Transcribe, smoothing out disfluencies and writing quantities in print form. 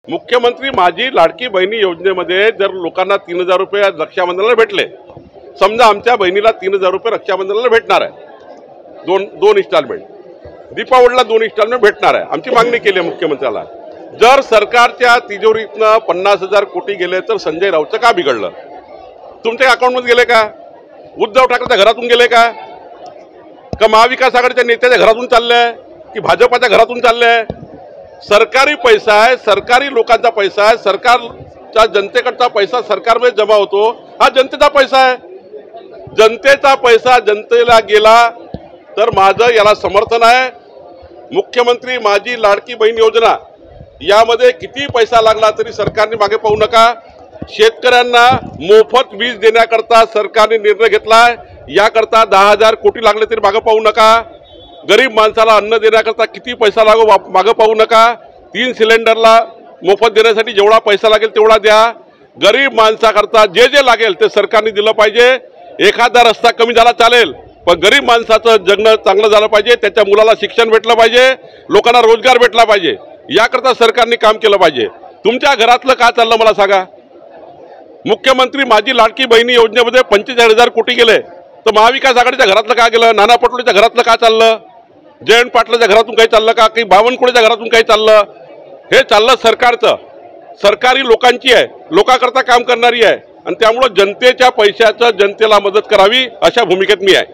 मुख्यमंत्री माझी लाडकी बहिणी योजनेमध्ये जर लोकांना 3000 रुपये रक्षाबंधनाला भेटले, समजा आमच्या बहिणीला 3000 रुपये रक्षाबंधनाला भेटणार आहे, दोन इन्स्टॉलमेंट, दीपावलीला 2 इन्स्टॉलमेंट भेटणार आहे। आमची मागणी केली आहे मुख्यमंत्र्याला। जर सरकारच्या तिजोरीतनं 50,000 कोटी गेले तर संजय राऊतचं का बिघडलं? तुमच्या अकाउंटमध्ये गेले का? उद्धव ठाकरेच्या घरातून गेले का? महाविकास आघाडीच्या नेत्याच्या घरातून चालले की भाजपाच्या घरातून चालले? सरकारी पैसा आहे, सरकारी लोकांचा पैसा आहे, सरकारच्या जनतेकडचा पैसा सरकारमध्ये जमा होतो, हा जनतेचा पैसा आहे। जनतेचा पैसा जनतेला गेला तर माझं याला समर्थन आहे। मुख्यमंत्री माझी लाडकी बहीण योजना यामध्ये किती पैसा लागला तरी सरकारने मागे पाहू नका। शेतकऱ्यांना मोफत वीज देण्याकरता सरकारने निर्णय घेतलाय, याकरता 10,000 कोटी लागले तरी मागे पाहू नका। गरीब माणसाला अन्न देण्याकरता किती पैसा लागो मागे पाहू नका। 3 सिलेंडरला मोफत देण्यासाठी जेवढा पैसा लागेल तेवढा द्या। गरीब माणसाकरता जे लागेल ते सरकारने दिलं पाहिजे। एखादा रस्ता कमी झाला चालेल, पण गरीब माणसाचं जगणं चांगलं झालं पाहिजे, त्याच्या मुलाला शिक्षण भेटलं पाहिजे, लोकांना रोजगार भेटला पाहिजे, याकरता सरकारने काम केलं पाहिजे। तुमच्या घरातलं का चाललं मला सांगा? मुख्यमंत्री माझी लाडकी बहिणी योजनेमध्ये 45,000 कोटी गेले, तर महाविकास आघाडीच्या घरातलं का गेलं? नाना पटोलेच्या घरातलं का चाललं? जयंत पाटलाच्या घरातून काही चाललं का? काही बावनकुळेच्या घरातून काही चाललं? हे चाललं सरकारचं, सरकारी लोकांची आहे, लोकांकरता काम करणारी आहे, आणि त्यामुळे जनतेच्या पैशाचं जनतेला मदत करावी अशा भूमिकेत मी आहे।